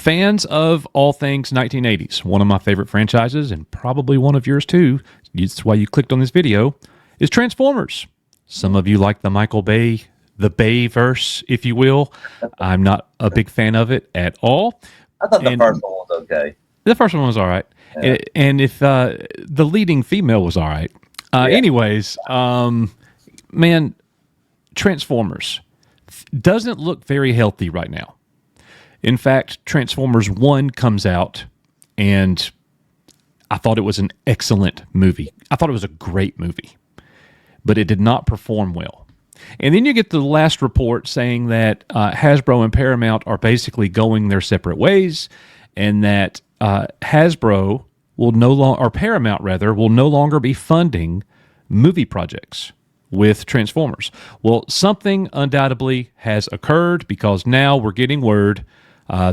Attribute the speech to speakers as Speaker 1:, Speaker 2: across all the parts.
Speaker 1: Fans of all things 1980s, one of my favorite franchises, and probably one of yours too, that's why you clicked on this video, is Transformers. Some of you like the Michael Bay, the Bay-verse, if you will. I'm not a big fan of it at all.
Speaker 2: I thought the first one was okay.
Speaker 1: The first one was all right. Yeah. And if the leading female was all right. Anyways, man, Transformers doesn't look very healthy right now. In fact, Transformers 1 comes out, and I thought it was an excellent movie. I thought it was a great movie, but it did not perform well. And then you get the last report saying that Hasbro and Paramount are basically going their separate ways, and that Hasbro will no longer, or Paramount rather, will no longer be funding movie projects with Transformers. Well, something undoubtedly has occurred, because now we're getting word.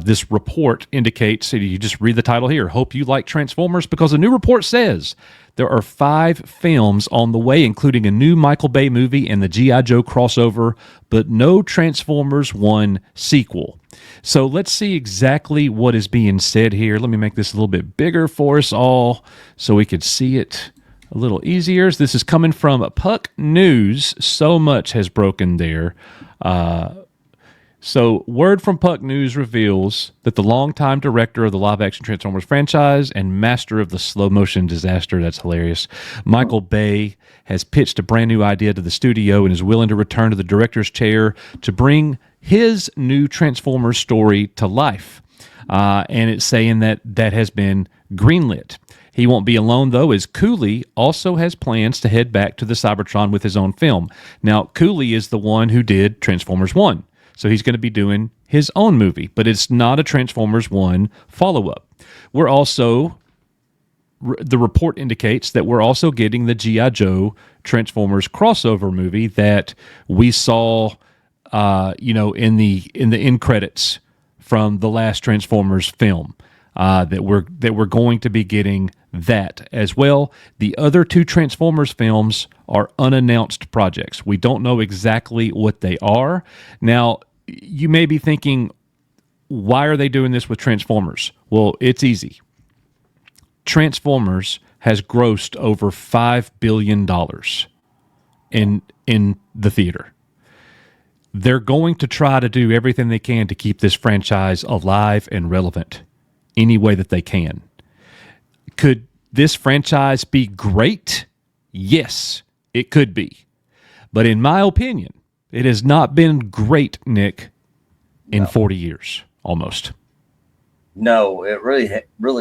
Speaker 1: This report indicates, you just read the title here, Hope You Like Transformers, because the new report says there are 5 films on the way, including a new Michael Bay movie and the G.I. Joe crossover, but no Transformers 1 sequel. So let's see exactly what is being said here. Let me make this a little bit bigger for us all so we could see it a little easier. This is coming from Puck News. So much has broken there. So, word from Puck News reveals that the longtime director of the live-action Transformers franchise and master of the slow-motion disaster, that's hilarious, Michael Bay, has pitched a brand new idea to the studio and is willing to return to the director's chair to bring his new Transformers story to life. And it's saying that that has been greenlit. He won't be alone, though, as Cooley also has plans to head back to the Cybertron with his own film. Now, Cooley is the one who did Transformers 1. So he's going to be doing his own movie, but it's not a Transformers 1 follow-up. We're also, the report indicates that we're also getting the G.I. Joe Transformers crossover movie that we saw, in the end credits from the last Transformers film. That we're going to be getting that as well. The other 2 Transformers films are unannounced projects. We don't know exactly what they are. Now, you may be thinking, why are they doing this with Transformers? Well, it's easy. Transformers has grossed over $5 billion in the theater. They're going to try to do everything they can to keep this franchise alive and relevant any way that they can. Could this franchise be great? Yes, it could be. But in my opinion, it has not been great, Nick, in 40 years, almost.
Speaker 2: No, it really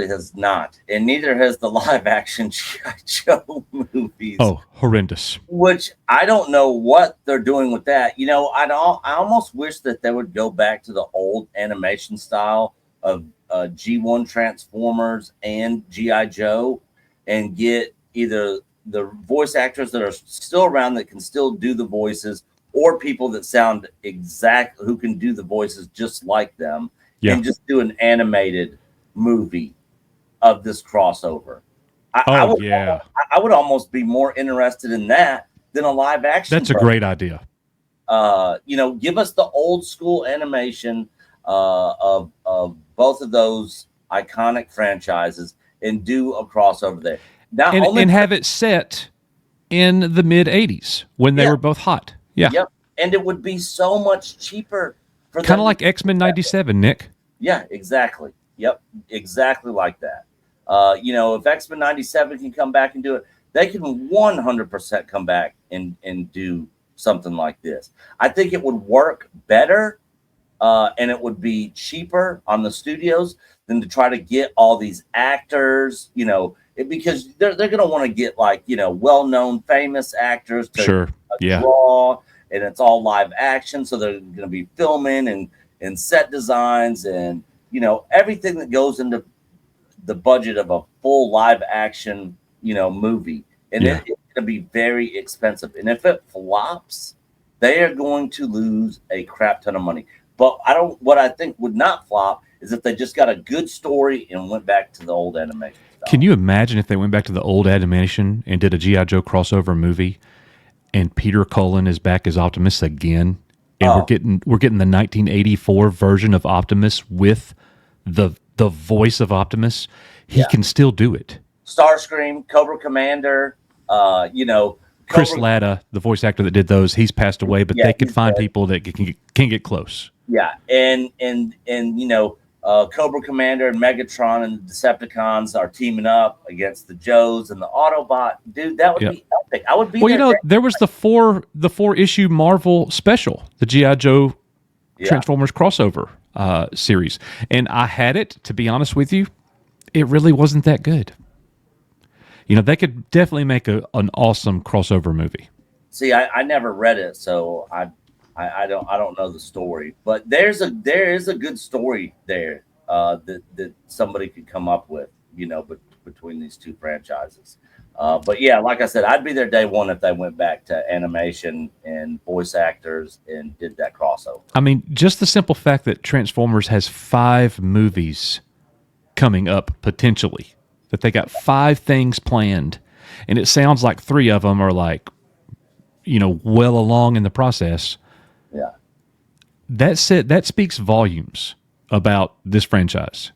Speaker 2: has not. And neither has the live-action G.I. Joe movies.
Speaker 1: Oh, horrendous. Which
Speaker 2: I don't know what they're doing with that. You know, I almost wish that they would go back to the old animation style of G1 Transformers and G.I. Joe and get either the voice actors that are still around that can still do the voices, or people that sound who can do the voices just like them, and just do an animated movie of this crossover. I would almost be more interested in that than a live action.
Speaker 1: That's a great idea.
Speaker 2: Give us the old school animation of both of those iconic franchises and do a crossover there.
Speaker 1: And have it set in the mid 80s when they were both hot. Yeah.
Speaker 2: Yep. And it would be so much cheaper for
Speaker 1: kind of like X-Men 97, Nick.
Speaker 2: Yeah, exactly. Yep. Exactly like that. If X-Men 97 can come back and do it, they can 100% come back and do something like this. I think it would work better and it would be cheaper on the studios than to try to get all these actors, because they're going to want to get well-known famous actors to draw, and it's all live action. So they're going to be filming and set designs and, everything that goes into the budget of a full live action, movie. And it's going to be very expensive. And if it flops, they are going to lose a crap ton of money. But what I think would not flop is if they just got a good story and went back to the old animation style.
Speaker 1: Can you imagine if they went back to the old animation and did a G.I. Joe crossover movie, and Peter Cullen is back as Optimus again, and we're getting the 1984 version of Optimus with the voice of Optimus, he can still do it.
Speaker 2: Starscream, Cobra Commander,
Speaker 1: Chris Latta, the voice actor that did those, he's passed away, but they could find people that can get close.
Speaker 2: Yeah, and Cobra Commander and Megatron and the Decepticons are teaming up against the Joes and the Autobot. Dude, that would be epic. I would be
Speaker 1: there was the four issue Marvel special, the G.I. Joe Transformers crossover series. And I had it, to be honest with you, it really wasn't that good. They could definitely make an awesome crossover movie.
Speaker 2: See, I never read it, so I don't know the story, but there is a good story there that somebody could come up with, between these two franchises. But yeah, like I said, I'd be there day one if they went back to animation and voice actors and did that crossover.
Speaker 1: I mean, just the simple fact that Transformers has 5 movies coming up potentially, that they got 5 things planned, and it sounds like 3 of them are well along in the process.
Speaker 2: Yeah.
Speaker 1: That speaks volumes about this franchise.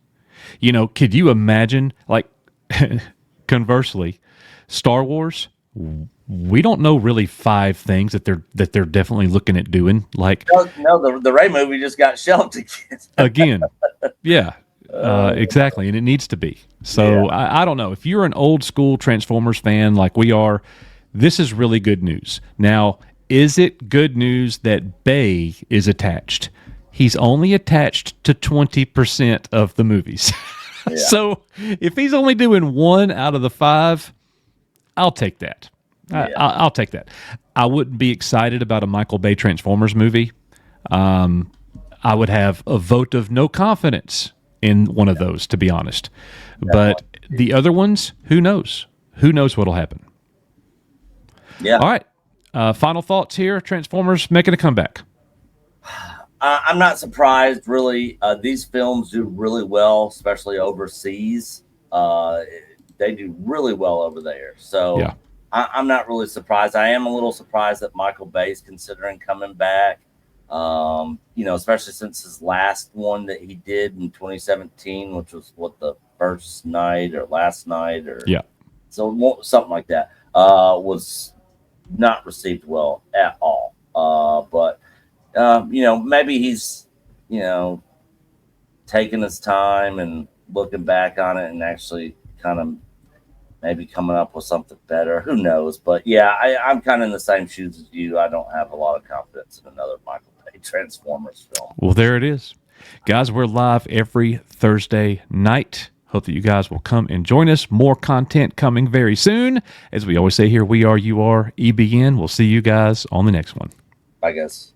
Speaker 1: Could you imagine, conversely, Star Wars? We don't know really 5 things that they're definitely looking at doing.
Speaker 2: No, the Rey movie just got shelved
Speaker 1: again. Yeah, exactly, and it needs to be. So I don't know if you're an old school Transformers fan like we are. This is really good news. Now, is it good news that Bay is attached? He's only attached to 20% of the movies. Yeah. So if he's only doing 1 out of the 5, I'll take that. I'll take that. I wouldn't be excited about a Michael Bay Transformers movie. I would have a vote of no confidence in one of those, to be honest. But the other ones, who knows? Who knows what'll happen?
Speaker 2: Yeah.
Speaker 1: All right. Final thoughts here. Transformers making a comeback.
Speaker 2: I'm not surprised, really. These films do really well, especially overseas. They do really well over there. So I'm not really surprised. I am a little surprised that Michael Bay's considering coming back. Especially since his last one that he did in 2017, which was the first night or last night, or so something like that, was not received well at all. But maybe he's taking his time and looking back on it and actually kind of maybe coming up with something better. Who knows? But yeah, I'm kind of in the same shoes as you. I don't have a lot of confidence in another Michael Bay Transformers film.
Speaker 1: Well, there it is. Guys, we're live every Thursday night. Hope that you guys will come and join us. More content coming very soon. As we always say here, we are, you are, EBN. We'll see you guys on the next one.
Speaker 2: Bye, guys.